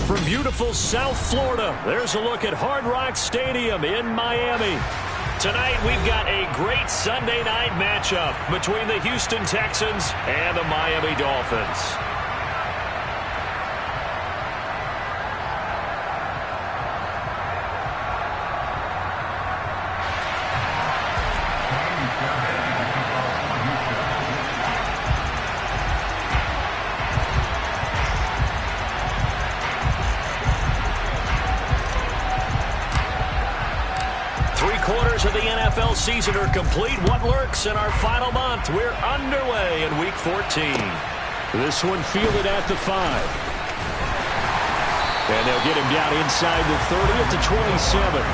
From beautiful South Florida, there's a look at Hard Rock Stadium in Miami. Tonight, we've got a great Sunday night matchup between the Houston Texans and the Miami Dolphins. Three-quarters of the NFL season are complete. What lurks in our final month? We're underway in Week 14. This one fielded at the 5. And they'll get him down inside the 30 at the 27.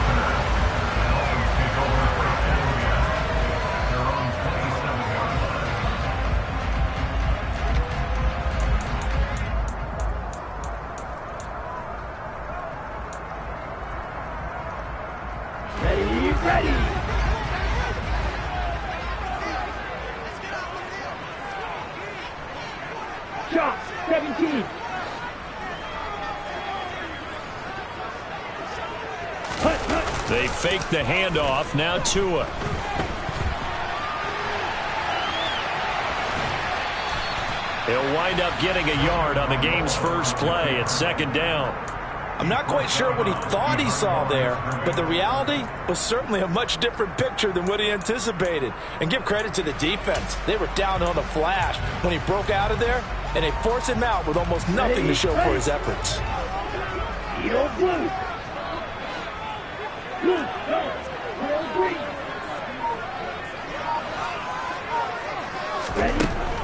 Shot, 17. They fake the handoff. Now Tua. He'll wind up getting a yard on the game's first play. It's second down. I'm not quite sure what he thought he saw there, but the reality was certainly a much different picture than what he anticipated. And give credit to the defense. They were down on the flash when he broke out of there, and they forced him out with almost nothing to show for his efforts.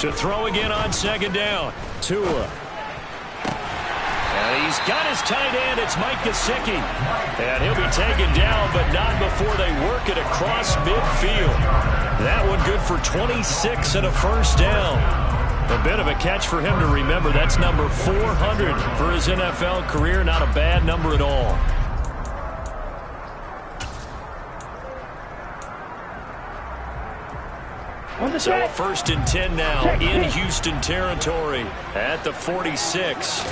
To throw again on second down. Tua. And he's got his tight end. It's Mike Gesicki. And he'll be taken down, but not before they work it across midfield. That one good for 26 and a first down. A bit of a catch for him to remember. That's number 400 for his NFL career. Not a bad number at all. So first and 10 now in Houston territory at the 46.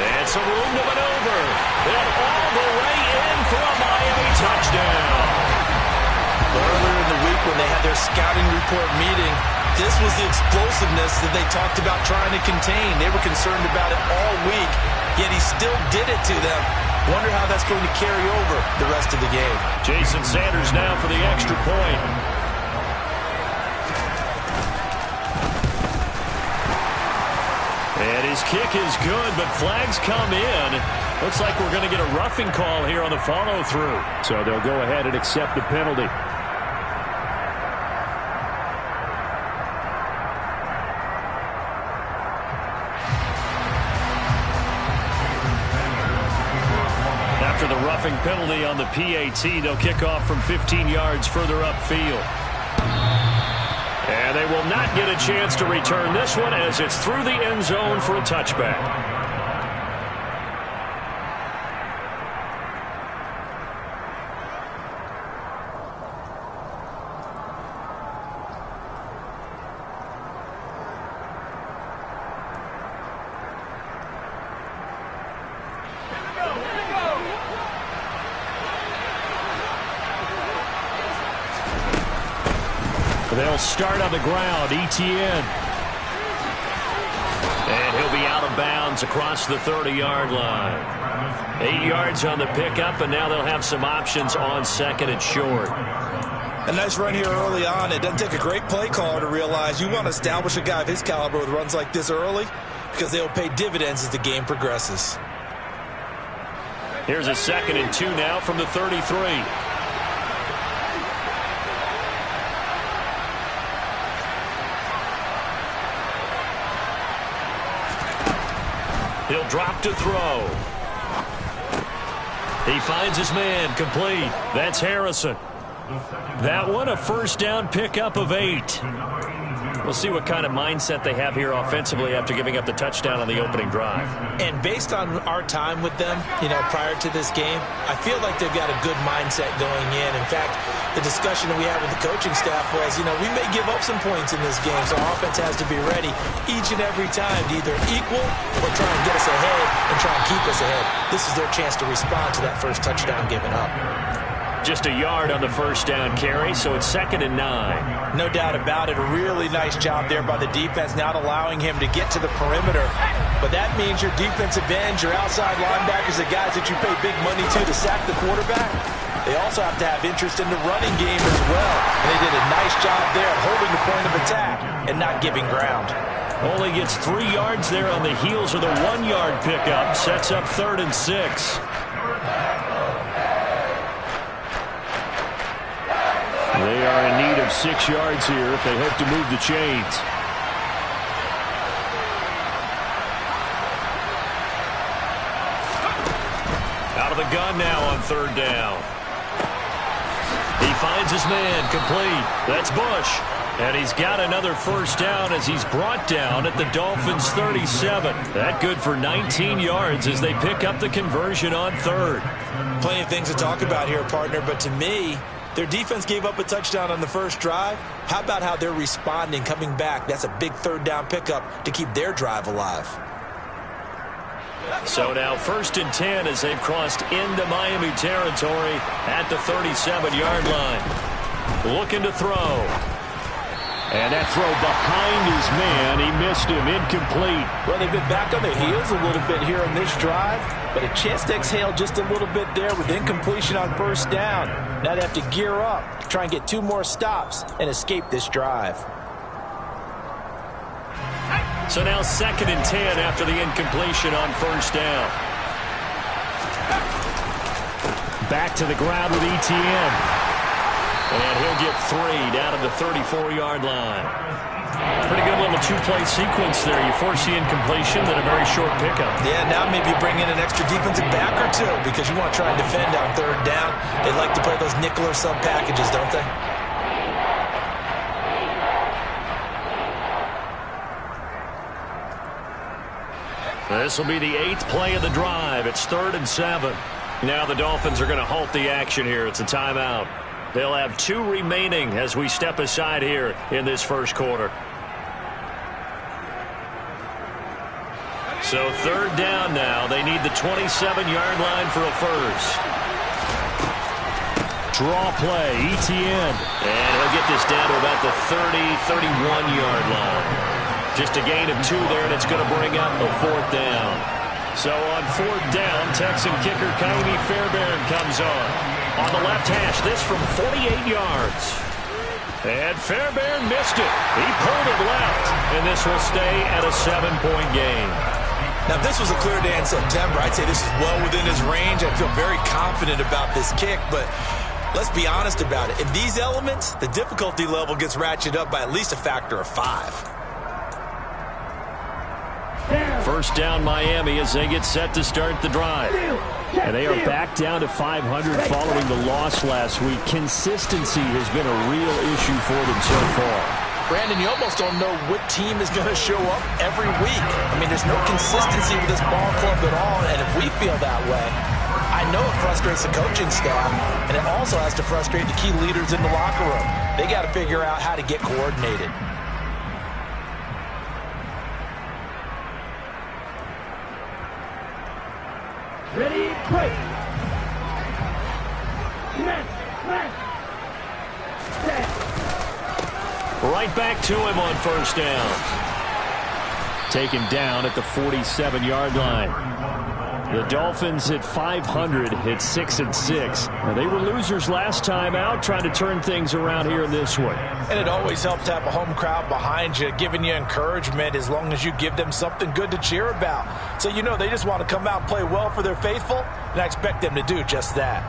And some room to maneuver. And all the way in for a Miami touchdown. Earlier in the week when they had their scouting report meeting, this was the explosiveness that they talked about trying to contain. They were concerned about it all week, yet he still did it to them. Wonder how that's going to carry over the rest of the game. Jason Sanders now for the extra point. And his kick is good, but flags come in. Looks like we're going to get a roughing call here on the follow-through. So they'll go ahead and accept the penalty. After the roughing penalty on the PAT, they'll kick off from 15 yards further upfield. And they will not get a chance to return this one as it's through the end zone for a touchback. They'll start on the ground. Etienne. And he'll be out of bounds across the 30-yard line. 8 yards on the pickup, and now they'll have some options on second and short. A nice run here early on. It doesn't take a great play caller to realize you want to establish a guy of his caliber with runs like this early because they'll pay dividends as the game progresses. Here's a second and 2 now from the 33. He'll drop to throw. He finds his man, complete. That's Harrison. That one a first down pickup of 8. We'll see what kind of mindset they have here offensively after giving up the touchdown on the opening drive. And based on our time with them, prior to this game, I feel like they've got a good mindset going in. In fact, the discussion that we had with the coaching staff was, we may give up some points in this game, so our offense has to be ready each and every time to either equal or try and get us ahead and try and keep us ahead. This is their chance to respond to that first touchdown given up. Just a yard on the first down carry, so it's 2nd and 9. No doubt about it. A really nice job there by the defense, not allowing him to get to the perimeter. But that means your defensive ends, your outside linebackers, the guys that you pay big money to sack the quarterback, they also have to have interest in the running game as well. And they did a nice job there of holding the point of attack and not giving ground. Only gets 3 yards there on the heels of the 1-yard pickup. Sets up 3rd and 6. They are in need of 6 yards here if they hope to move the chains. Out of the gun now on 3rd down. He finds his man, complete. That's Bush. And he's got another first down as he's brought down at the Dolphins' 37. That good for 19 yards as they pick up the conversion on 3rd. Plenty of things to talk about here, partner, but to me, their defense gave up a touchdown on the first drive. How about how they're responding, coming back? That's a big 3rd down pickup to keep their drive alive. So now 1st and 10 as they've crossed into Miami territory at the 37-yard line. Looking to throw. And that throw behind his man. He missed him. Incomplete. Well, they've been back on their heels a little bit here on this drive, but a chance to exhale just a little bit there with incompletion on 1st down. Now they have to gear up, try and get 2 more stops and escape this drive. So now 2nd and 10 after the incompletion on 1st down. Back to the ground with ETN. And he'll get 3 down at the 34-yard line. Pretty good little 2-play sequence there. You force the incompletion, then a very short pickup. Yeah, now maybe bring in an extra defensive back or 2 because you want to try and defend on 3rd down. They like to play those nickel or sub packages, don't they? This will be the 8th play of the drive. It's 3rd and 7. Now the Dolphins are going to halt the action here. It's a timeout. They'll have 2 remaining as we step aside here in this first quarter. So 3rd down now. They need the 27-yard line for a first. Draw play, ETN. And he'll get this down to about the 30, 31-yard line. Just a gain of 2 there, and it's going to bring up a 4th down. So on 4th down, Texan kicker Kaimi Fairbairn comes on. On the left hash, this from 48 yards. And Fairbairn missed it. He pulled it left, and this will stay at a 7-point game. Now, if this was a clear day in September, I'd say this is well within his range. I feel very confident about this kick, but let's be honest about it. In these elements, the difficulty level gets ratcheted up by at least a factor of 5. First down Miami as they get set to start the drive. And they are back down to 500 following the loss last week. Consistency has been a real issue for them so far. Brandon, you almost don't know what team is going to show up every week. I mean, there's no consistency with this ball club at all, and if we feel that way, I know it frustrates the coaching staff, and it also has to frustrate the key leaders in the locker room. They got to figure out how to get coordinated. Ready, play. Right back to him on 1st down. Taken down at the 47-yard line. The Dolphins at 500 hit 6-6. Now, they were losers last time out, trying to turn things around here in this one. And it always helps to have a home crowd behind you, giving you encouragement as long as you give them something good to cheer about. So they just want to come out and play well for their faithful, and I expect them to do just that.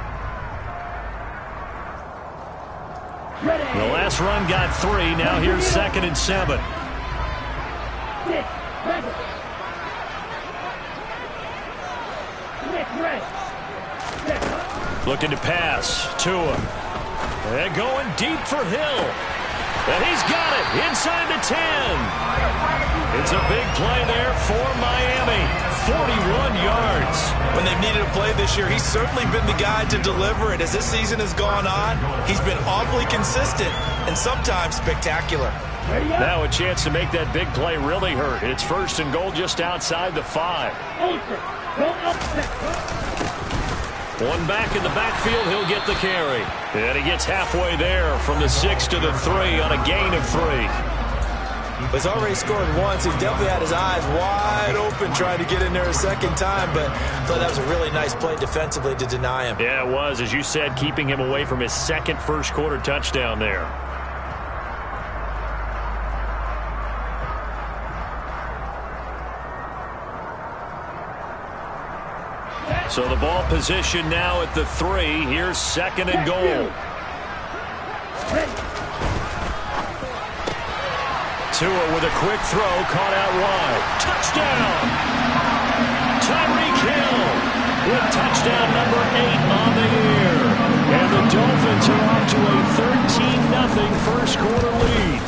The last run got 3. Now here's 2nd and 7. Looking to pass. Tua. And going deep for Hill. And he's got it inside the 10. It's a big play there for Miami. 41 yards. When they've needed a play this year, he's certainly been the guy to deliver it. As this season has gone on, he's been awfully consistent and sometimes spectacular. Now a chance to make that big play really hurt. It's 1st and goal just outside the 5. One back in the backfield, he'll get the carry. And he gets halfway there from the 6 to the 3 on a gain of 3. He's already scored once. He definitely had his eyes wide open trying to get in there a second time, but I thought that was a really nice play defensively to deny him. Yeah, it was, as you said, keeping him away from his second first-quarter touchdown there. So the ball position now at the 3. Here's 2nd and goal. Tua with a quick throw, caught out wide. Touchdown! Tyreek Hill with touchdown number 8 on the year. And the Dolphins are off to a 13-0 first-quarter lead.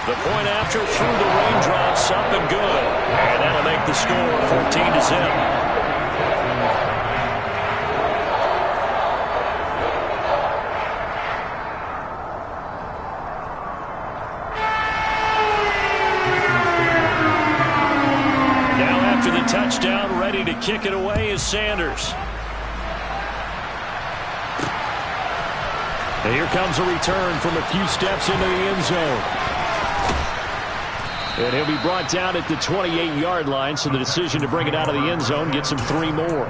The point after through the raindrops, up and good. And that'll make the score 14-0. Touchdown, ready to kick it away is Sanders. And here comes a return from a few steps into the end zone. And he'll be brought down at the 28-yard line, so the decision to bring it out of the end zone gets him 3 more.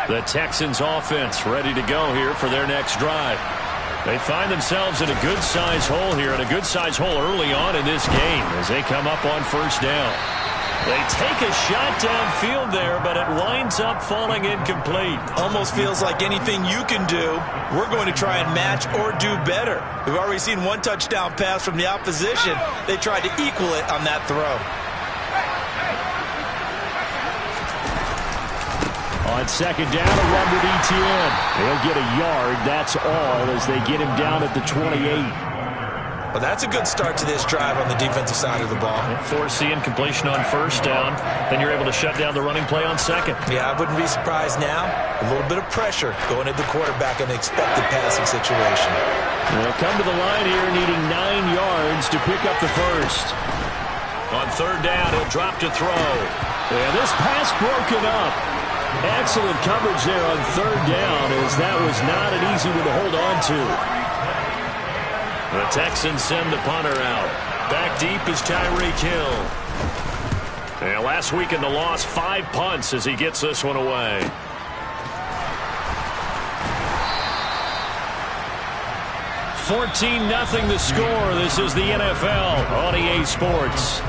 The Texans offense ready to go here for their next drive. They find themselves in a good-sized hole here, and a good-sized hole early on in this game as they come up on 1st down. They take a shot downfield there, but it winds up falling incomplete. Almost feels like anything you can do, we're going to try and match or do better. We've already seen one touchdown pass from the opposition. They tried to equal it on that throw. On 2nd down, a run with ETN. They'll get a yard, that's all, as they get him down at the 28. Well, that's a good start to this drive on the defensive side of the ball. Force the incompletion on 1st down. Then you're able to shut down the running play on 2nd. Yeah, I wouldn't be surprised now. A little bit of pressure going at the quarterback in the expected passing situation. They'll come to the line here needing 9 yards to pick up the 1st. On 3rd down, he'll drop to throw. And this pass broken up. Excellent coverage there on 3rd down, as that was not an easy one to hold on to. The Texans send the punter out. Back deep is Tyreek Hill. And last week in the loss, 5 punts as he gets this one away. $14-0 the score. This is the NFL on EA Sports.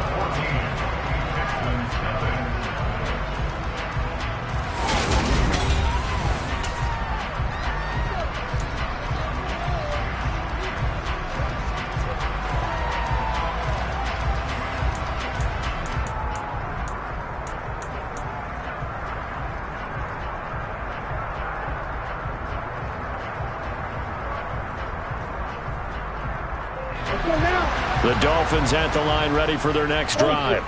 The Dolphins at the line ready for their next drive.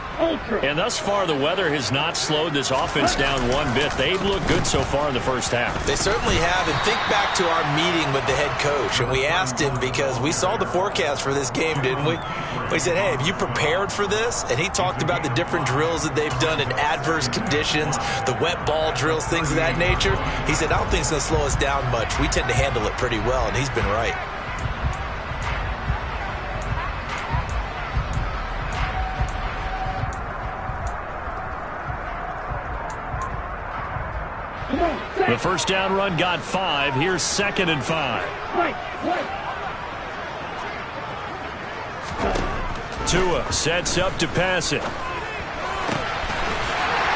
And thus far, the weather has not slowed this offense down one bit. They've looked good so far in the 1st half. They certainly have. And think back to our meeting with the head coach. And we asked him, because we saw the forecast for this game, didn't we? We said, hey, have you prepared for this? And he talked about the different drills that they've done in adverse conditions, the wet ball drills, things of that nature. He said, I don't think it's going to slow us down much. We tend to handle it pretty well, and he's been right. The 1st down run got 5. Here's 2nd and 5. Tua sets up to pass it.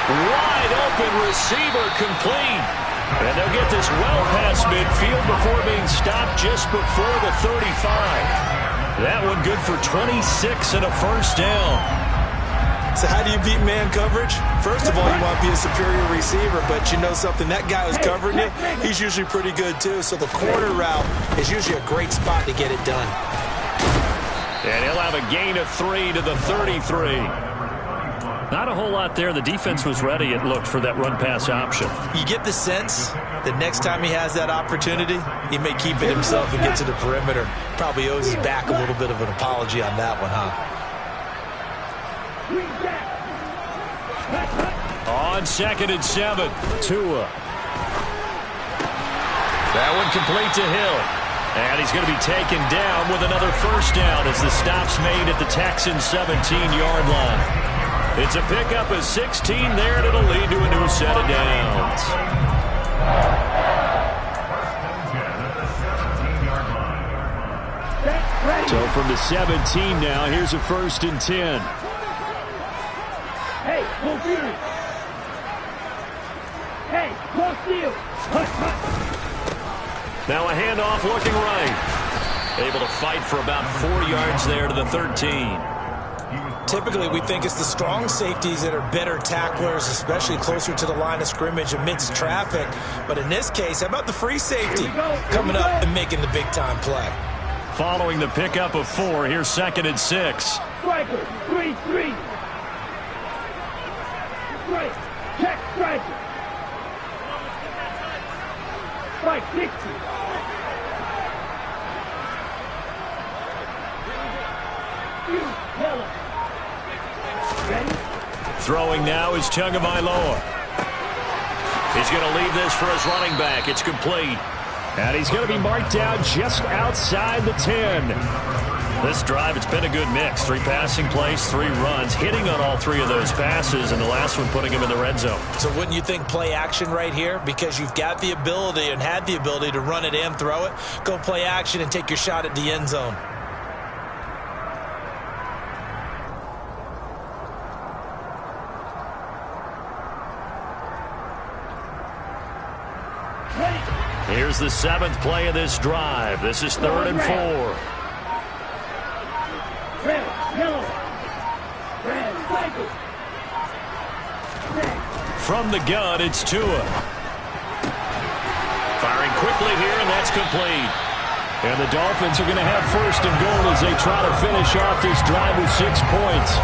Wide open receiver, complete. And they'll get this well past midfield before being stopped just before the 35. That one good for 26 and a 1st down. So how do you beat man coverage? First of all, you want to be a superior receiver, but you know something, that guy who's covering you, he's usually pretty good too. So the corner route is usually a great spot to get it done. And he'll have a gain of 3 to the 33. Not a whole lot there. The defense was ready, it looked, for that run-pass option. You get the sense that next time he has that opportunity, he may keep it himself and get to the perimeter. Probably owes his back a little bit of an apology on that one, huh? On 2nd and 7, Tua. That one complete to Hill. And he's going to be taken down with another first down as the stop's made at the Texans' 17-yard line. It's a pickup of 16 there, and it'll lead to a new set of downs. So from the 17 now, here's a 1st and 10. Hey, full field. Hey, cross field. Now a handoff looking right. Able to fight for about 4 yards there to the 13. Typically, we think it's the strong safeties that are better tacklers, especially closer to the line of scrimmage amidst traffic. But in this case, how about the free safety coming up and making the big-time play? Following the pickup of 4, here's 2nd and 6. Striker, 3-3. Strike, check, striker. Strike, 60. Throwing now is Tagovailoa. He's going to leave this for his running back. It's complete. And he's going to be marked down just outside the 10. This drive, it's been a good mix. 3 passing plays, 3 runs, hitting on all 3 of those passes, and the last one putting him in the red zone. So wouldn't you think play action right here? Because you've got the ability and had the ability to run it and throw it. Go play action and take your shot at the end zone. Here's the 7th play of this drive. This is 3rd and 4. Red, yellow, red, cycle. From the gun, it's Tua. Firing quickly here, and that's complete. And the Dolphins are going to have 1st and goal as they try to finish off this drive with 6 points.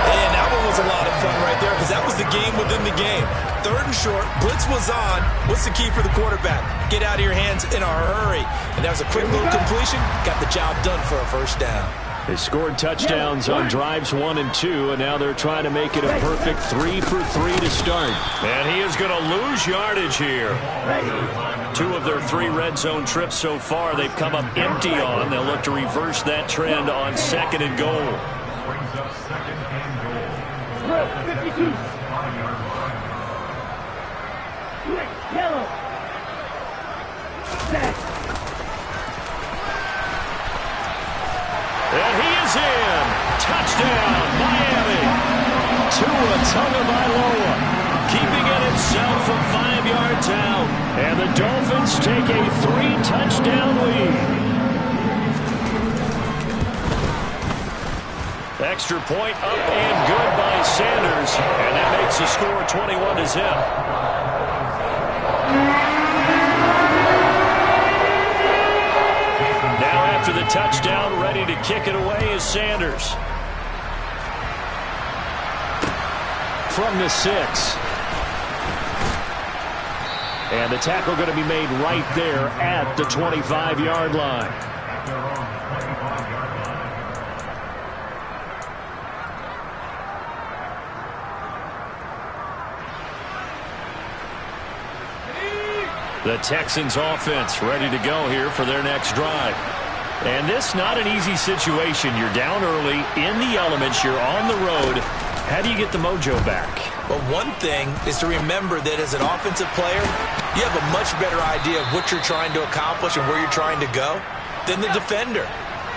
And that one was a lot of fun right there because that was the game within the game. 3rd and short, blitz was on. What's the key for the quarterback? Get out of your hands in a hurry. And that was a quick little completion. Got the job done for a 1st down. They scored touchdowns on drives 1 and 2, and now they're trying to make it a perfect 3 for 3 to start. And he is going to lose yardage here. 2 of their 3 red zone trips so far they've come up empty on. They'll look to reverse that trend on 2nd and goal. 52. Yellow. Set. And he is in. Touchdown, Miami. Tua Tagovailoa keeping it himself from 5 yards out. And the Dolphins take a 3-touchdown lead. Extra point up and good by Sanders. And that makes the score 21-0. Now after the touchdown, ready to kick it away is Sanders. From the 6. And the tackle going to be made right there at the 25-yard line. The Texans offense ready to go here for their next drive. And this not an easy situation. You're down early, in the elements, you're on the road. How do you get the mojo back? Well, one thing is to remember that as an offensive player, you have a much better idea of what you're trying to accomplish and where you're trying to go than the defender.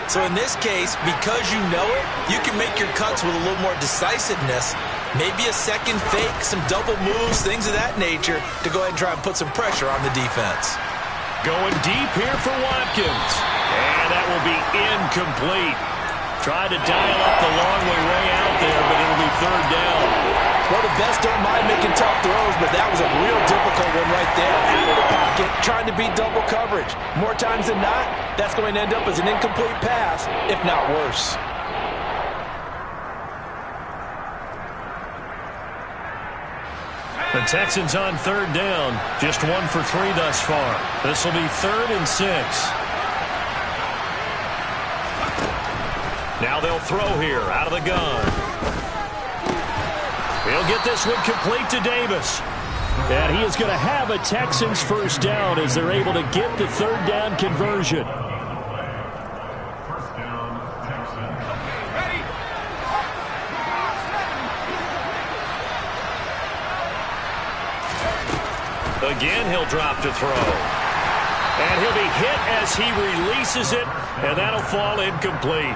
So in this case, because you know it, you can make your cuts with a little more decisiveness. Maybe a second fake, some double moves, things of that nature to go ahead and try and put some pressure on the defense. Going deep here for Watkins. And that will be incomplete. Tried to dial up the long way out there, but it'll be third down. Well, the best don't mind making tough throws, but that was a real difficult one right there. Out of the pocket, trying to beat double coverage. More times than not, that's going to end up as an incomplete pass, if not worse. The Texans on third down. Just 1 for 3 thus far. This will be 3rd and 6. Now they'll throw here out of the gun. He'll get this one complete to Davis. And he is going to have a Texans first down as they're able to get the third down conversion. Again, he'll drop to throw. And he'll be hit as he releases it, and that'll fall incomplete.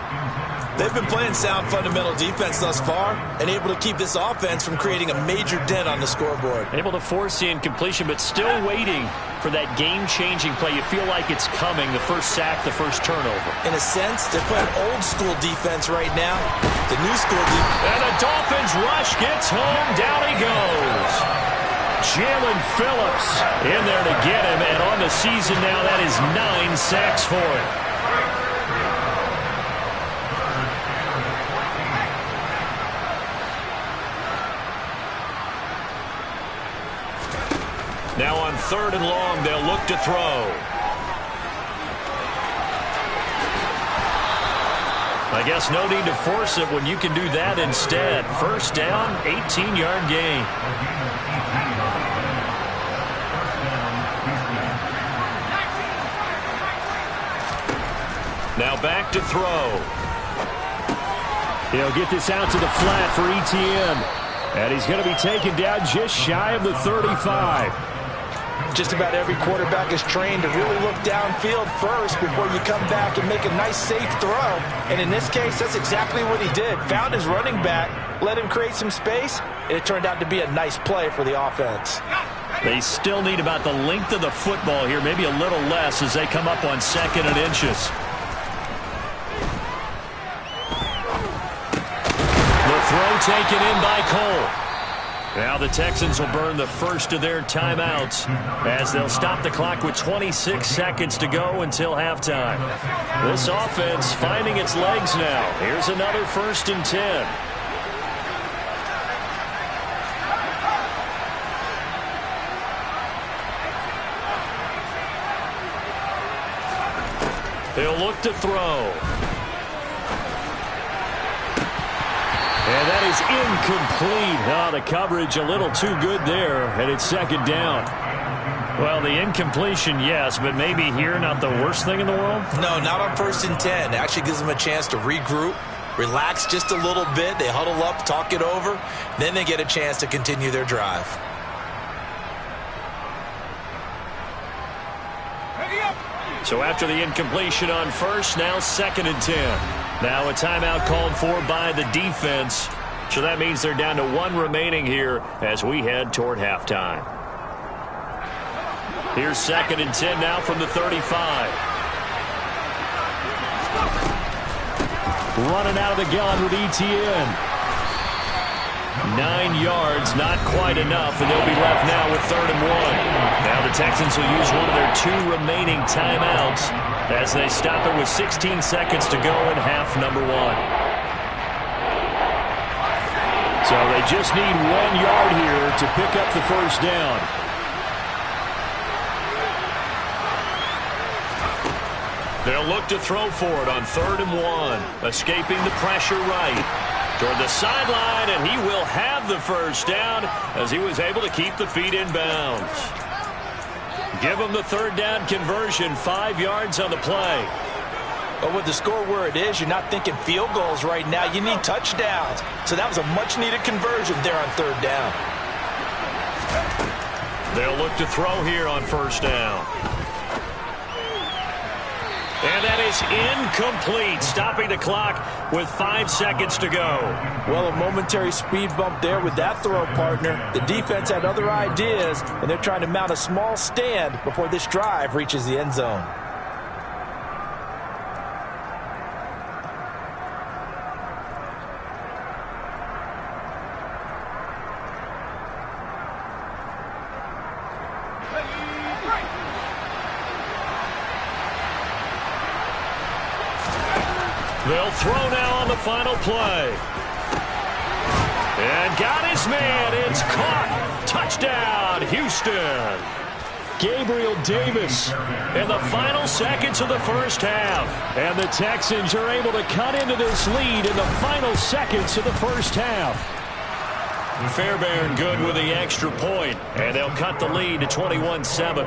They've been playing sound fundamental defense thus far and able to keep this offense from creating a major dent on the scoreboard. Able to force the incompletion, but still waiting for that game-changing play. You feel like it's coming, the first sack, the first turnover. In a sense, they're playing old-school defense right now. The new school defense. And the Dolphins rush gets home. Down he goes. Jalen Phillips in there to get him, and on the season now, that is 9 sacks for him. Now on 3rd and long, they'll look to throw. I guess no need to force it when you can do that instead. First down, 18-yard gain. Now back to throw. He'll get this out to the flat for Etienne. And he's going to be taken down just shy of the 35. Just about every quarterback is trained to really look downfield first before you come back and make a nice, safe throw. And in this case, that's exactly what he did. Found his running back, let him create some space, and it turned out to be a nice play for the offense. They still need about the length of the football here, maybe a little less as they come up on 2nd and inches. The throw taken in by Cole. Now the Texans will burn the first of their timeouts as they'll stop the clock with 26 seconds to go until halftime. This offense finding its legs now. Here's another 1st and 10. They'll look to throw. And that is incomplete. Oh, the coverage a little too good there, and it's 2nd down. Well, the incompletion, yes, but maybe here not the worst thing in the world? No, not on 1st and 10. It actually gives them a chance to regroup, relax just a little bit. They huddle up, talk it over. Then they get a chance to continue their drive. So after the incompletion on 1st, now 2nd and 10. Now a timeout called for by the defense. So that means they're down to 1 remaining here as we head toward halftime. Here's 2nd and 10 now from the 35. Running out of the gun with Etienne. 9 yards, not quite enough, and they'll be left now with 3rd and 1. Now the Texans will use one of their 2 remaining timeouts as they stop it with 16 seconds to go in half number 1. So they just need 1 yard here to pick up the first down. They'll look to throw for it on 3rd and 1. Escaping the pressure right toward the sideline, and he will have the first down as he was able to keep the feet in bounds. Give him the 3rd down conversion, 5 yards on the play. But with the score where it is, you're not thinking field goals right now. You need touchdowns. So that was a much-needed conversion there on 3rd down. They'll look to throw here on 1st down. And that is incomplete, stopping the clock with 5 seconds to go. Well, a momentary speed bump there with that throw, partner. The defense had other ideas, and they're trying to mount a small stand before this drive reaches the end zone. They'll throw now on the final play. And got his man. It's caught. Touchdown, Houston. Gabriel Davis in the final seconds of the first half. And the Texans are able to cut into this lead in the final seconds of the first half. Fairbairn good with the extra point. And they'll cut the lead to 21-7.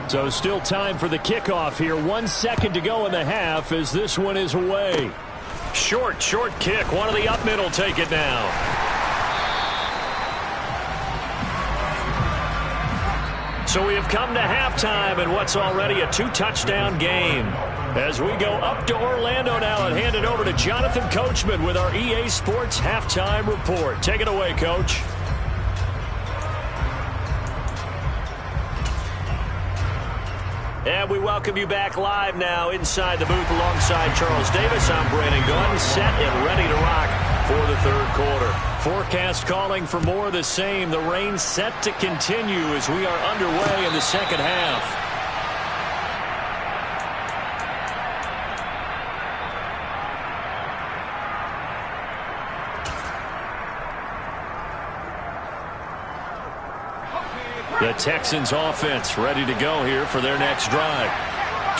So still time for the kickoff here. 1 second to go in the half as this one is away. Short kick. One of the up middle take it now. So we have come to halftime in what's already a 2-touchdown game. As we go up to Orlando now and hand it over to Jonathan Coachman with our EA Sports halftime report. Take it away, Coach. And we welcome you back live now inside the booth alongside Charles Davis. I'm Brandon Gunn, set and ready to rock for the third quarter. Forecast calling for more of the same. The rain set to continue as we are underway in the second half. The Texans offense ready to go here for their next drive.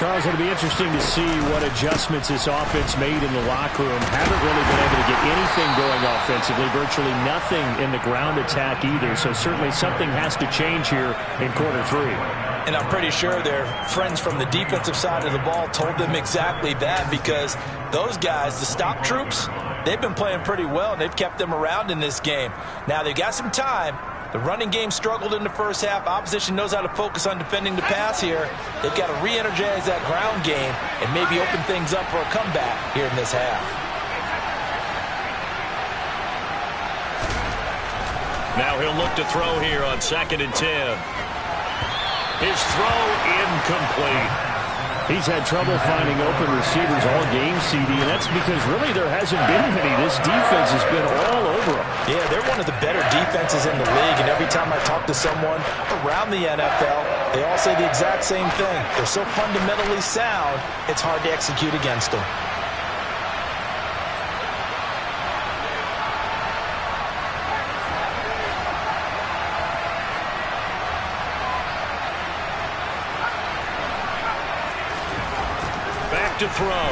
Charles, it'll be interesting to see what adjustments this offense made in the locker room. Haven't really been able to get anything going offensively, virtually nothing in the ground attack either. So certainly something has to change here in quarter three. And I'm pretty sure their friends from the defensive side of the ball told them exactly that, because those guys, the stop troops, they've been playing pretty well, and they've kept them around in this game. Now they've got some time. The running game struggled in the first half. Opposition knows how to focus on defending the pass here. They've got to re-energize that ground game and maybe open things up for a comeback here in this half. Now he'll look to throw here on 2nd and 10. His throw incomplete. He's had trouble finding open receivers all game, CD, and that's because really there hasn't been many. This defense has been all over them. Yeah, they're one of the better defenses in the league, and every time I talk to someone around the NFL, they all say the exact same thing. They're so fundamentally sound, it's hard to execute against them. To throw.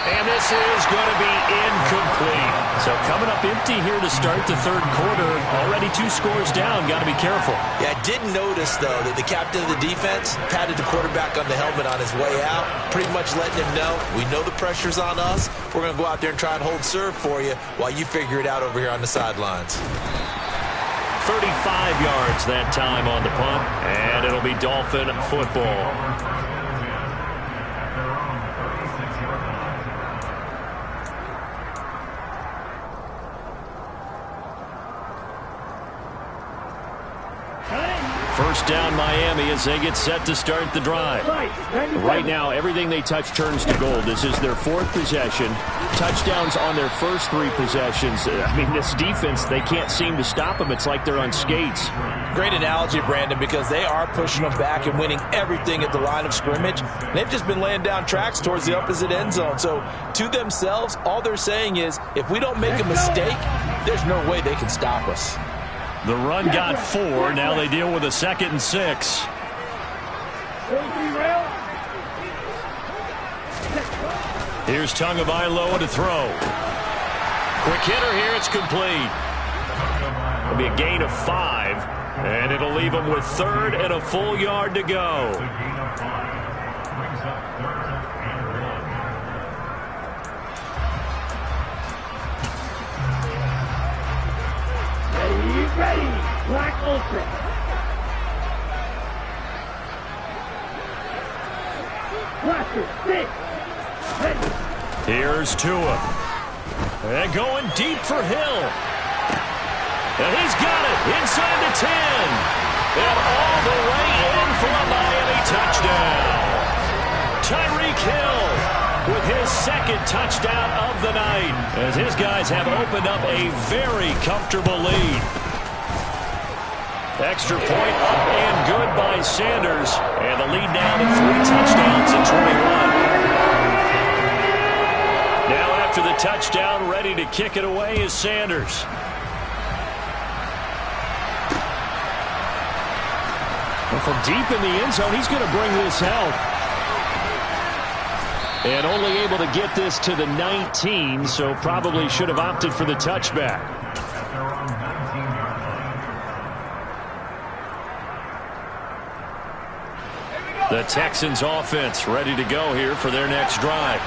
And this is going to be incomplete. So coming up empty here to start the third quarter. Already 2 scores down. Got to be careful. Yeah, I did notice, though, that the captain of the defense patted the quarterback on the helmet on his way out, pretty much letting him know, we know the pressure's on us. We're going to go out there and try and hold serve for you while you figure it out over here on the sidelines. 35 yards that time on the punt, and it'll be Dolphin football. First down Miami as they get set to start the drive. Right now, everything they touch turns to gold. This is their 4th possession. Touchdowns on their first 3 possessions. I mean, this defense, they can't seem to stop them. It's like they're on skates. Great analogy, Brandon, because they are pushing them back and winning everything at the line of scrimmage. They've just been laying down tracks towards the opposite end zone. So to themselves, all they're saying is, if we don't make a mistake, there's no way they can stop us. The run got 4. Now they deal with a 2nd and 6. Here's Tagovailoa to throw. Quick hitter here. It's complete. It'll be a gain of 5. And it'll leave them with 3rd and a full yard to go. Ready, Black Ultra. Blaster, 6. Ready. Here's Tua. And going deep for Hill. And he's got it inside the 10. And all the way in for a Miami touchdown. Tyreek Hill with his 2nd touchdown of the night, as his guys have opened up a very comfortable lead. Extra point up and good by Sanders. And the lead now to 3 touchdowns at 21. Now after the touchdown, ready to kick it away is Sanders. And from deep in the end zone, he's going to bring this out. And only able to get this to the 19, so probably should have opted for the touchback. The Texans offense ready to go here for their next drive.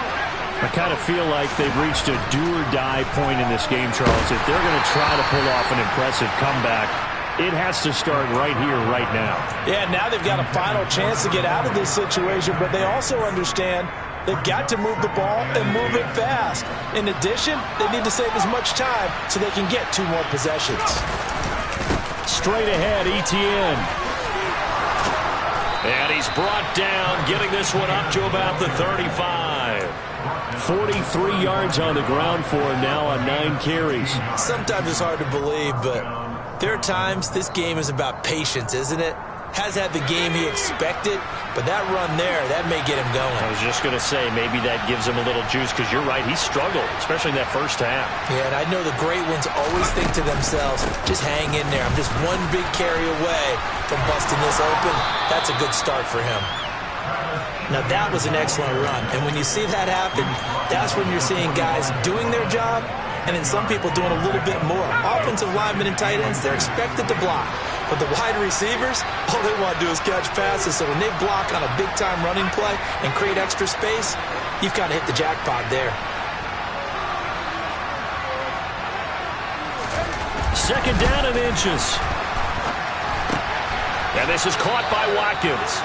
I kind of feel like they've reached a do-or-die point in this game, Charles. If they're going to try to pull off an impressive comeback, it has to start right here, right now. Yeah, now they've got a final chance to get out of this situation, but they also understand they've got to move the ball and move it fast. In addition, they need to save as much time so they can get 2 more possessions. Straight ahead, Etienne. And he's brought down, getting this one up to about the 35. 43 yards on the ground for him now on 9 carries. Sometimes it's hard to believe, but there are times this game is about patience, isn't it? Has had the game he expected, but that run there, that may get him going. I was just going to say, maybe that gives him a little juice, because you're right, he struggled, especially in that first half. Yeah, and I know the great ones always think to themselves, just hang in there. I'm just one big carry away from busting this open. That's a good start for him. Now, that was an excellent run, and when you see that happen, that's when you're seeing guys doing their job, and then some people doing a little bit more. Offensive linemen and tight ends, they're expected to block. But the wide receivers, all they want to do is catch passes. So when they block on a big-time running play and create extra space, you've got to hit the jackpot there. Second down and inches. And this is caught by Watkins.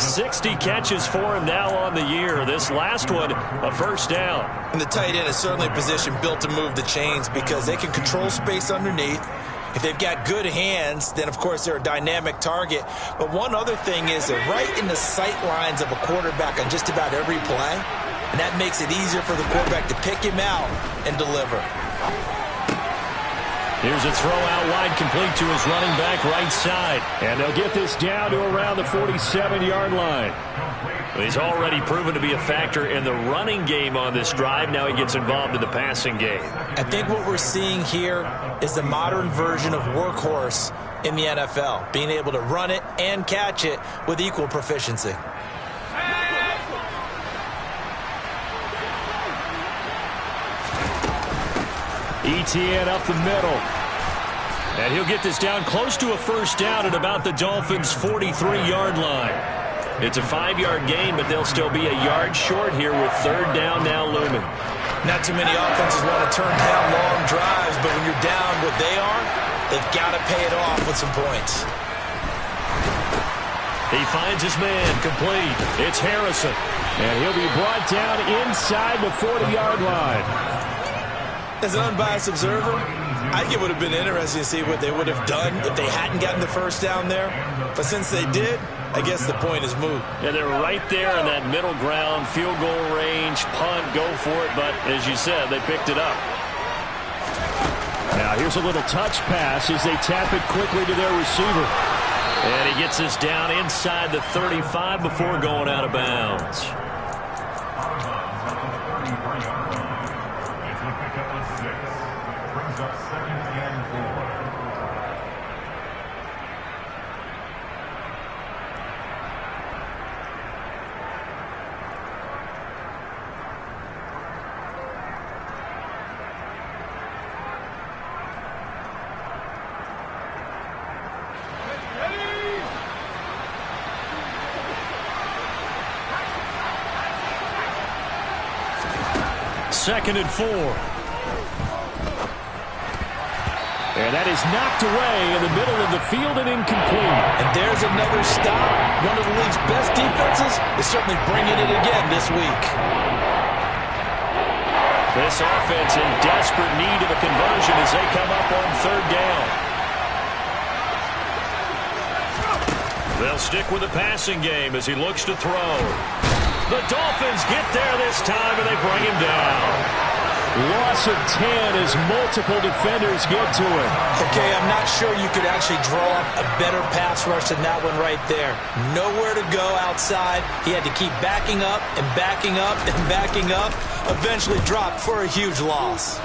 60 catches for him now on the year. This last one, a first down. And the tight end is certainly a position built to move the chains because they can control space underneath. If they've got good hands, then, of course, they're a dynamic target. But one other thing is they're right in the sight lines of a quarterback on just about every play. And that makes it easier for the quarterback to pick him out and deliver. Here's a throw out wide, complete to his running back right side. And they'll get this down to around the 47-yard line. He's already proven to be a factor in the running game on this drive. Now he gets involved in the passing game. I think what we're seeing here is the modern version of workhorse in the NFL, being able to run it and catch it with equal proficiency. Etienne up the middle. And he'll get this down close to a first down at about the Dolphins' 43-yard line. It's a 5-yard gain, but they'll still be a yard short here with third down now looming. Not too many offenses want to turn down long drives, but when you're down what they are, they've got to pay it off with some points. He finds his man, complete. It's Harrison. And he'll be brought down inside the 40-yard line. As an unbiased observer, I think it would have been interesting to see what they would have done if they hadn't gotten the first down there. But since they did, I guess the point is moot. Yeah, they're right there in that middle ground, field goal range, punt, go for it. But as you said, they picked it up. Now here's a little touch pass as they tap it quickly to their receiver. And he gets this down inside the 35 before going out of bounds. Second and 4. And that is knocked away in the middle of the field and incomplete. And there's another stop. One of the league's best defenses is certainly bringing it again this week. This offense in desperate need of a conversion as they come up on third down. They'll stick with the passing game as he looks to throw. The Dolphins get there this time, and they bring him down. Loss of 10 as multiple defenders get to him. Okay, I'm not sure you could actually draw up a better pass rush than that one right there. Nowhere to go outside. He had to keep backing up and backing up and backing up. Eventually dropped for a huge loss.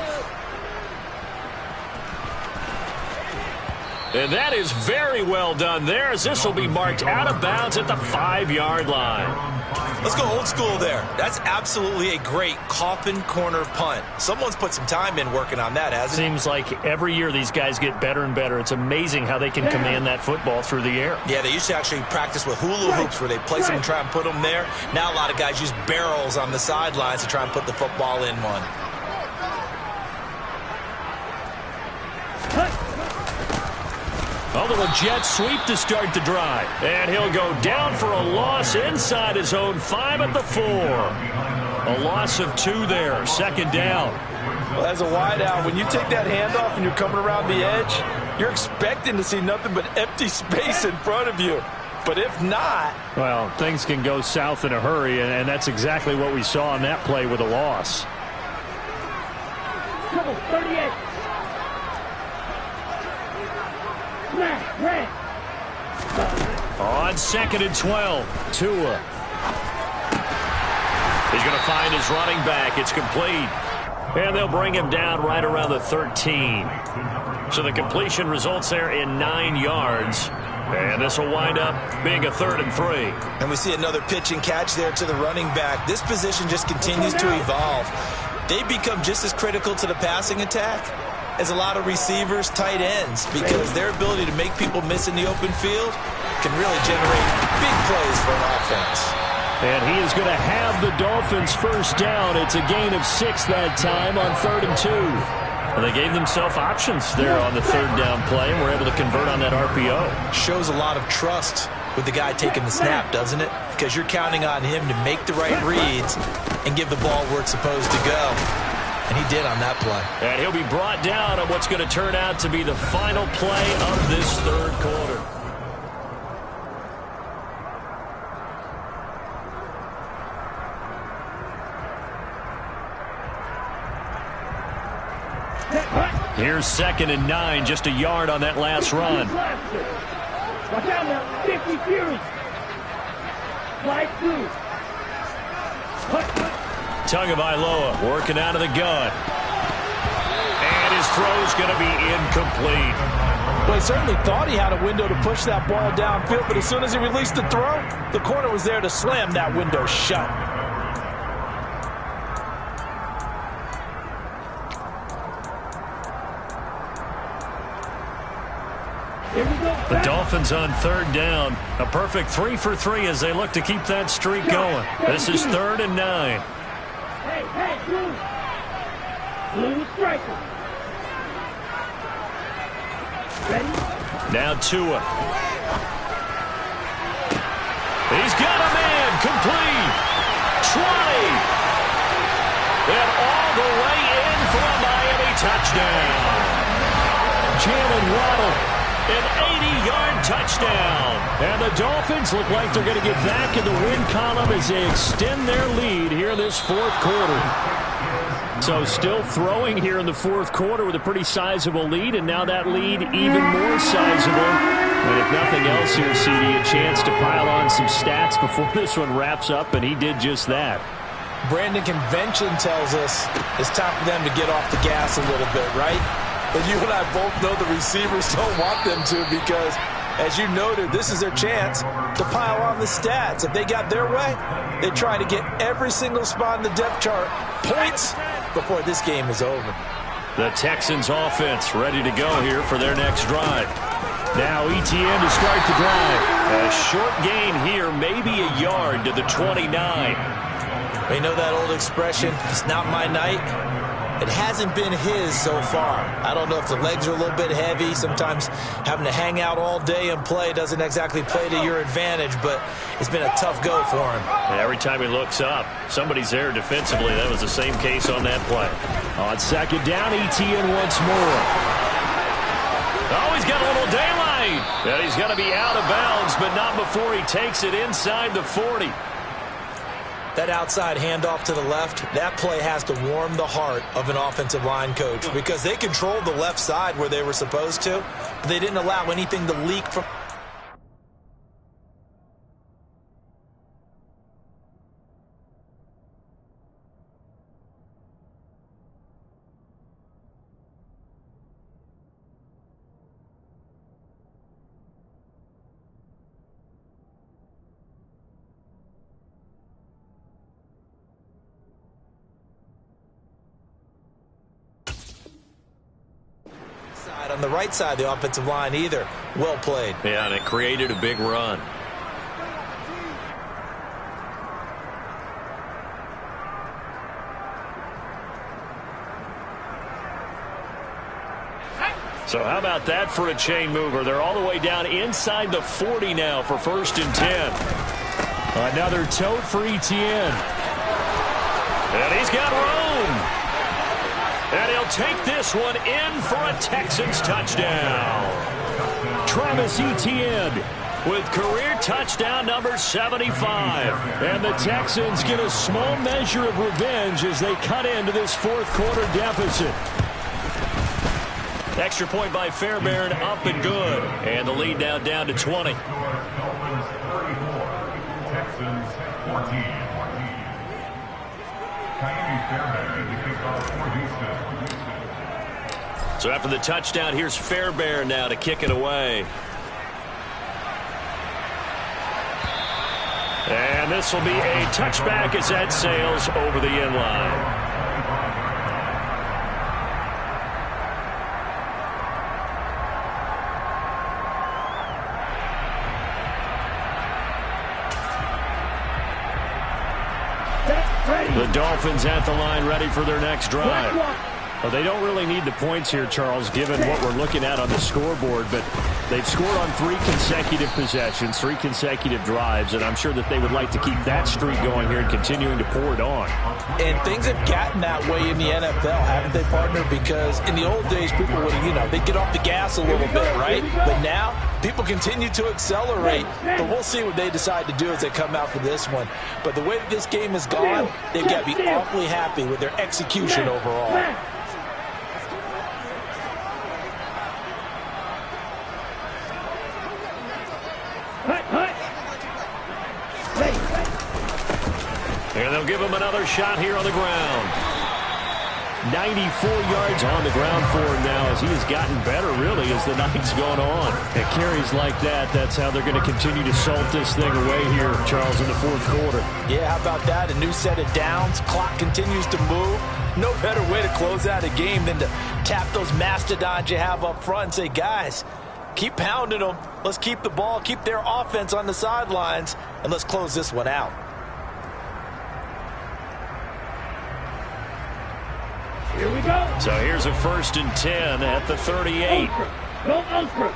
And that is very well done there, as this will be marked out of bounds at the 5-yard line. Let's go old school there. That's absolutely a great coffin corner punt. Someone's put some time in working on that, hasn't it? Seems like every year these guys get better and better. It's amazing how they can command that football through the air. Yeah, they used to actually practice with hula hoops where they place them and try and put them there. Now a lot of guys use barrels on the sidelines to try and put the football in one. A little jet sweep to start the drive. And he'll go down for a loss inside his own 5 at the 4. A loss of 2 there. 2nd down. Well, as a wideout, when you take that handoff and you're coming around the edge, you're expecting to see nothing but empty space in front of you. But if not... Well, things can go south in a hurry, and that's exactly what we saw on that play with a loss. Double 38. On 2nd and 12, Tua. He's going to find his running back. It's complete. And they'll bring him down right around the 13. So the completion results there in 9 yards. And this will wind up being a 3rd and 3. And we see another pitch and catch there to the running back. This position just continues to evolve. They become just as critical to the passing attack as a lot of receivers, tight ends, because their ability to make people miss in the open field can really generate big plays for an offense. And he is going to have the Dolphins first down. It's a gain of 6 that time on 3rd and 2. And they gave themselves options there on the 3rd down play and were able to convert on that RPO. Shows a lot of trust with the guy taking the snap, doesn't it? Because you're counting on him to make the right reads and give the ball where it's supposed to go. And he did on that play. And he'll be brought down on what's going to turn out to be the final play of this 3rd quarter. Here's 2nd and 9, just a yard on that last run. Watch out now, 50 Fury. Slide through. Tagovailoa working out of the gun. And his throw's going to be incomplete. Well, he certainly thought he had a window to push that ball downfield, but as soon as he released the throw, the corner was there to slam that window shut. The Dolphins on 3rd down. A perfect 3 for 3 as they look to keep that streak going. This is 3rd and 9. Hey, Blue striker. Ready? Now Tua. He's got a man. Complete. 20. And all the way in for a Miami touchdown. Jalen Waddle. An 80-yard touchdown. And the Dolphins look like they're going to get back in the win column as they extend their lead here in this 4th quarter. So still throwing here in the 4th quarter with a pretty sizable lead, and now that lead even more sizable. And if nothing else here, CD, a chance to pile on some stats before this one wraps up, and he did just that. Brandon, convention tells us it's time for them to get off the gas a little bit, right? But you and I both know the receivers don't want them to because, as you noted, this is their chance to pile on the stats. If they got their way, they try to get every single spot in the depth chart points before this game is over. The Texans offense ready to go here for their next drive. Now ETN to start the drive. A short gain here, maybe a yard to the 29. You know that old expression, it's not my night? It hasn't been his so far. I don't know if the legs are a little bit heavy. Sometimes having to hang out all day and play doesn't exactly play to your advantage, but it's been a tough go for him. And every time he looks up, somebody's there defensively. That was the same case on that play. On 2nd down, ETN once more. Oh, he's got a little daylight. And he's going to be out of bounds, but not before he takes it inside the 40. That outside handoff to the left, that play has to warm the heart of an offensive line coach because they controlled the left side where they were supposed to, but they didn't allow anything to leak from. On the right side of the offensive line either. Well played. Yeah, and it created a big run. So how about that for a chain mover? They're all the way down inside the 40 now for 1st and 10. Another tote for Etienne. And he's got room. And he'll take this one in for a Texans touchdown. Travis Etienne with career touchdown number 75. And the Texans get a small measure of revenge as they cut into this 4th quarter deficit. Extra point by Fairbairn, up and good. And the lead now down to 20. Dolphins 34, Texans 14. So after the touchdown, here's Fairbairn now to kick it away. And this will be a touchback as that sails over the end line. The Dolphins at the line ready for their next drive. Well, they don't really need the points here, Charles, given what we're looking at on the scoreboard, but they've scored on 3 consecutive possessions, 3 consecutive drives, and I'm sure that they would like to keep that streak going here and continuing to pour it on. And things have gotten that way in the NFL, haven't they, partner? Because in the old days, people would, they'd get off the gas a little bit, right? But now, people continue to accelerate, but we'll see what they decide to do as they come out for this one. But the way that this game has gone, they've got to be awfully happy with their execution overall. And they'll give him another shot here on the ground. 94 yards on the ground for him now as he has gotten better, really, as the night's going on. At carries like that, that's how they're going to continue to salt this thing away here, Charles, in the 4th quarter. Yeah, how about that? A new set of downs. Clock continues to move. No better way to close out a game than to tap those mastodons you have up front and say, guys, keep pounding them. Let's keep the ball, keep their offense on the sidelines, and let's close this one out. Here we go. So here's a 1st and 10 at the 38. Go ultra.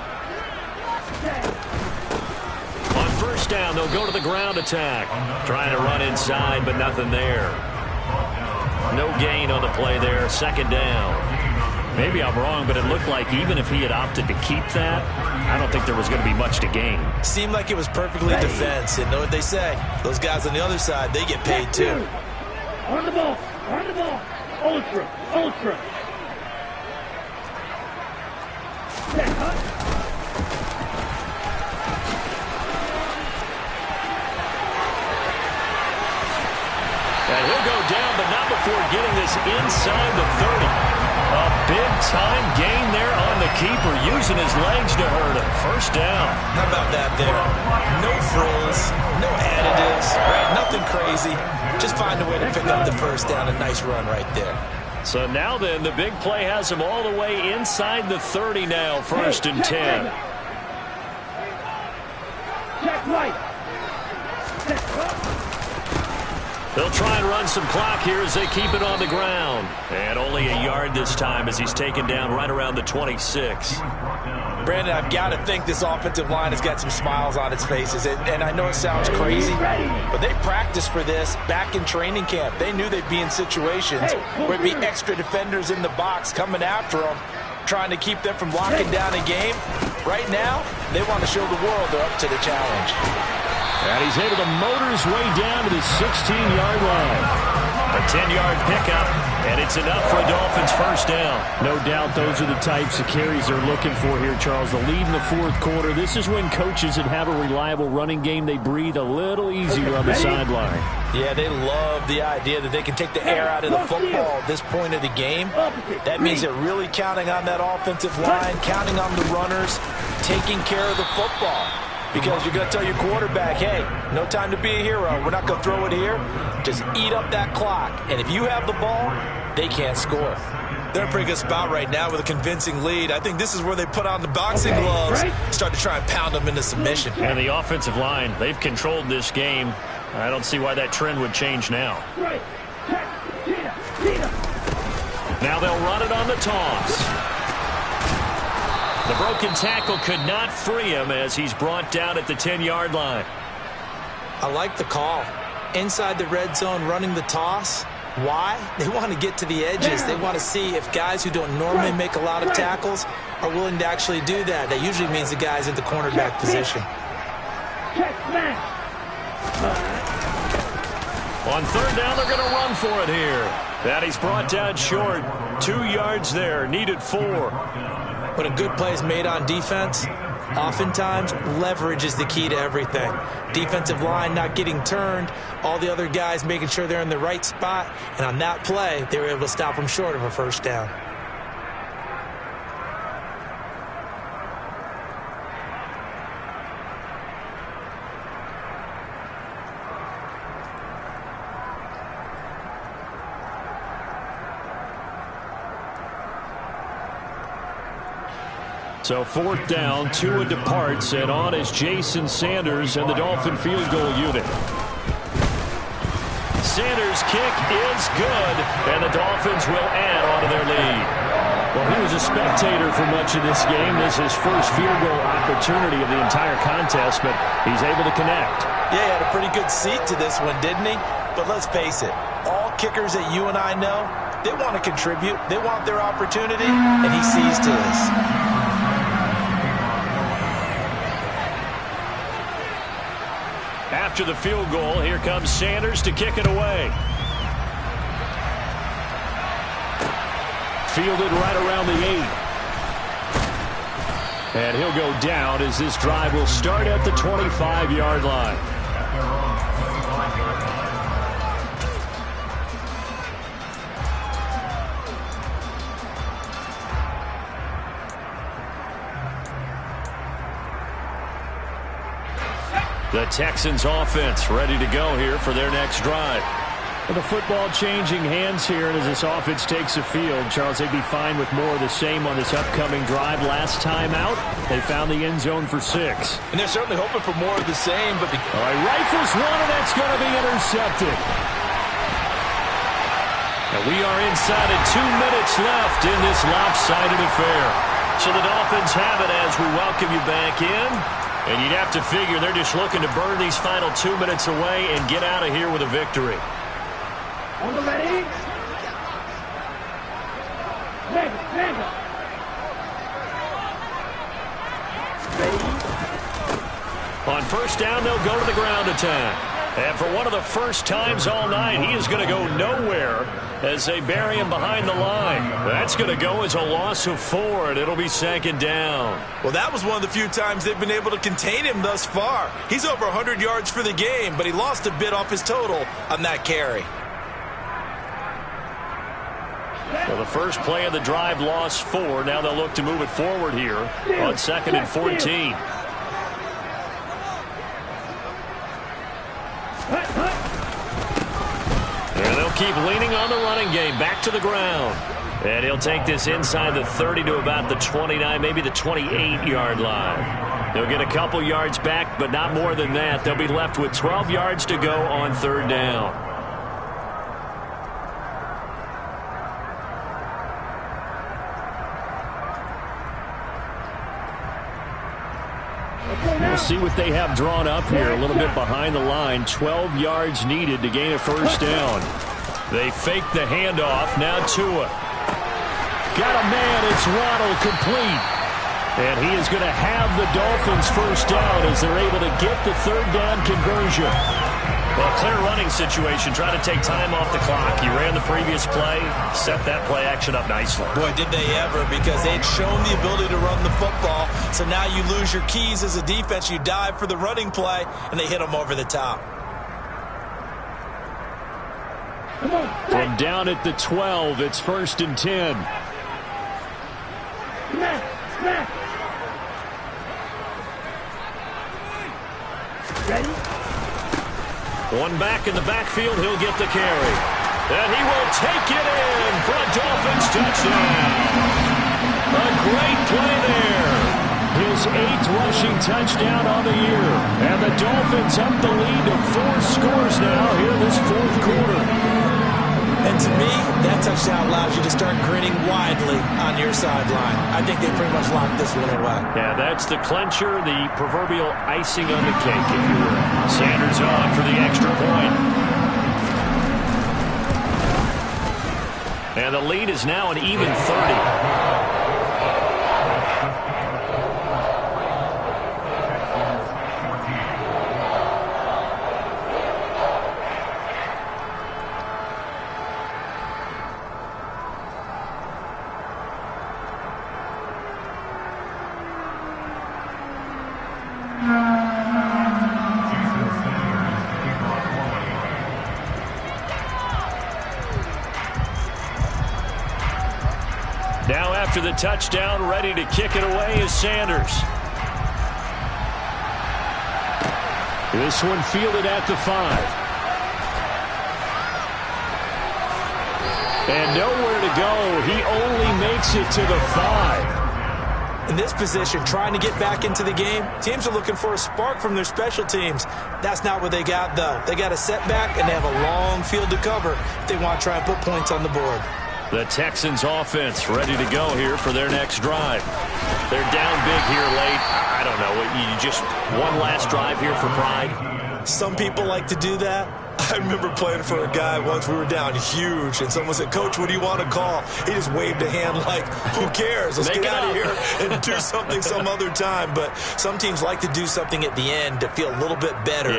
On 1st down, they'll go to the ground attack. Trying to run inside, but nothing there. No gain on the play there. 2nd down. Maybe I'm wrong, but it looked like even if he had opted to keep that, I don't think there was going to be much to gain. Seemed like it was perfectly defense. And know what they say? Those guys on the other side, they get paid too. On the ball. On the ball. Ultra. Ultra. And he'll go down, but not before getting this inside the 30. A big-time gain there on the keeper, using his legs to hurt him. 1st down. How about that there? No frills, no additives, right? Nothing crazy. Just find a way to pick up the 1st down. A nice run right there. So now then, the big play has him all the way inside the 30 now, 1st and 10. Check right. They'll try and run some clock here as they keep it on the ground. And only a yard this time as he's taken down right around the 26. Brandon, I've got to think this offensive line has got some smiles on its faces. And I know it sounds crazy, but they practiced for this back in training camp. They knew they'd be in situations where there'd be extra defenders in the box coming after them, trying to keep them from locking down a game. Right now, they want to show the world they're up to the challenge. And he's able to motor his way down to the 16-yard line. A 10-yard pickup, and it's enough for a Dolphins first down. No doubt those are the types of carries they're looking for here, Charles. The lead in the fourth quarter. This is when coaches that have a reliable running game, they breathe a little easier on the sideline. Yeah, they love the idea that they can take the air out of the football at this point of the game. That means they're really counting on that offensive line, counting on the runners, taking care of the football. Because you're going to tell your quarterback, hey, no time to be a hero. We're not going to throw it here. Just eat up that clock. And if you have the ball, they can't score. They're in a pretty good spot right now with a convincing lead. I think this is where they put on the boxing gloves, start to try and pound them into submission. And the offensive line, they've controlled this game. I don't see why that trend would change now. Now they'll run it on the toss. The broken tackle could not free him as he's brought down at the 10-yard line. I like the call. Inside the red zone, running the toss. Why? They want to get to the edges. They want to see if guys who don't normally make a lot of tackles are willing to actually do that. That usually means the guy's in the cornerback position. On third down, they're going to run for it here. And he's brought down short. 2 yards there, needed 4. When a good play is made on defense, oftentimes leverage is the key to everything. Defensive line not getting turned, all the other guys making sure they're in the right spot, and on that play, they were able to stop them short of a first down. So fourth down, Tua departs, and on is Jason Sanders and the Dolphin field goal unit. Sanders' kick is good, and the Dolphins will add on to their lead. Well, he was a spectator for much of this game. This is his first field goal opportunity of the entire contest, but he's able to connect. Yeah, he had a pretty good seat to this one, didn't he? But let's face it, all kickers that you and I know, they want to contribute. They want their opportunity, and he sees to this. After the field goal, here comes Sanders to kick it away. Fielded right around the 8. And he'll go down as this drive will start at the 25-yard line. The Texans offense ready to go here for their next drive. Well, the football changing hands here, and as this offense takes the field, Charles, they'd be fine with more of the same on this upcoming drive. Last time out, they found the end zone for 6. And they're certainly hoping for more of the same. But all right, rifles one, and that's going to be intercepted. And we are inside of 2 minutes left in this lopsided affair. So the Dolphins have it as we welcome you back in. And you'd have to figure they're just looking to burn these final 2 minutes away and get out of here with a victory. On the ready. On first down, they'll go to the ground attack. And for one of the first times all night, he is going to go nowhere as they bury him behind the line. That's going to go as a loss of 4, and it'll be second down. Well, that was one of the few times they've been able to contain him thus far. He's over 100 yards for the game, but he lost a bit off his total on that carry. Well, the first play of the drive lost 4. Now they'll look to move it forward here on 2nd and 14. And they'll keep leaning on the running game. Back to the ground. And he'll take this inside the 30 to about the 29, maybe the 28-yard line. They'll get a couple yards back, but not more than that. They'll be left with 12 yards to go on third down. We'll see what they have drawn up here. A little bit behind the line. 12 yards needed to gain a first down. They fake the handoff. Now Tua. Got a man. It's Waddle complete. And he is going to have the Dolphins first down as they're able to get the third down conversion. Well, clear running situation. Try to take time off the clock. You ran the previous play, set that play action up nicely. Boy, did they ever, because they'd shown the ability to run the football. So now you lose your keys as a defense. You dive for the running play, and they hit them over the top. From down at the 12, it's 1st and 10. Smack. Ready? One back in the backfield, he'll get the carry. And he will take it in for a Dolphins touchdown. A great play there. His 8th rushing touchdown on the year. And the Dolphins up the lead to 4 scores now here this 4th quarter. And to me, that touchdown allows you to start grinning widely on your sideline. I think they pretty much locked this one away. Yeah, that's the clincher, the proverbial icing on the cake, if you will. Sanders on for the extra point. And the lead is now an even 30. Now after the touchdown, ready to kick it away is Sanders. This one fielded at the 5. And nowhere to go. He only makes it to the 5. In this position, trying to get back into the game, teams are looking for a spark from their special teams. That's not what they got, though. They got a setback, and they have a long field to cover if they want to try and put points on the board. The Texans offense ready to go here for their next drive. They're down big here late. I don't know. You just one last drive here for pride. Some people like to do that. I remember playing for a guy once. We were down huge, and someone said, "Coach, what do you want to call?" He just waved a hand like, who cares? Let's get out of here and do something some other time. But some teams like to do something at the end to feel a little bit better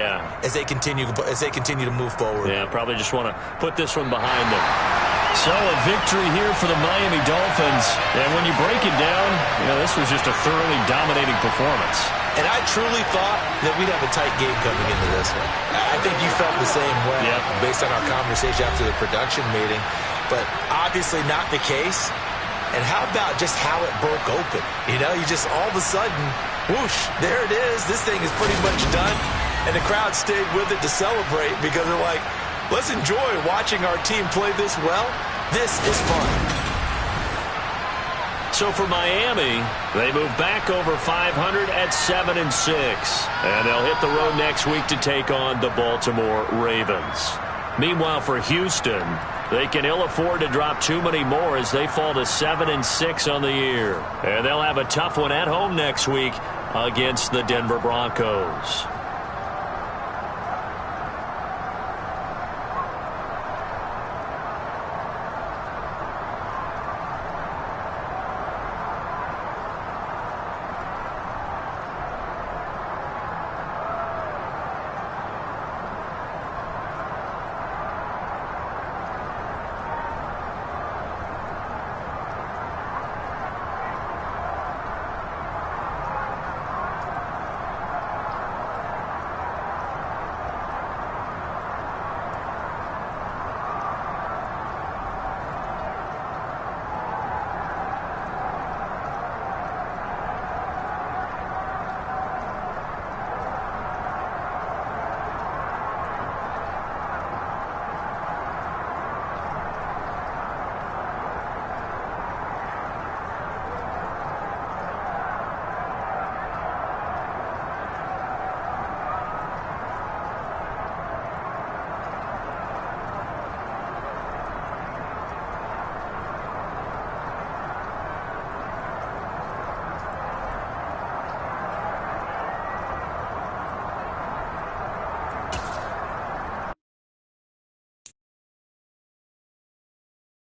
as they continue to move forward. Yeah, probably just want to put this one behind them. So a victory here for the Miami Dolphins. And when you break it down, this was just a thoroughly dominating performance. And I truly thought that we'd have a tight game coming into this one. I think you felt the same way based on our conversation after the production meeting. But obviously not the case. And how about just how it broke open? You just all of a sudden, whoosh, there it is. This thing is pretty much done. And the crowd stayed with it to celebrate because they're like, let's enjoy watching our team play this well. This is fun. So for Miami, they move back over 500 at 7-6. And they'll hit the road next week to take on the Baltimore Ravens. Meanwhile, for Houston, they can ill afford to drop too many more as they fall to 7-6 on the year. And they'll have a tough one at home next week against the Denver Broncos.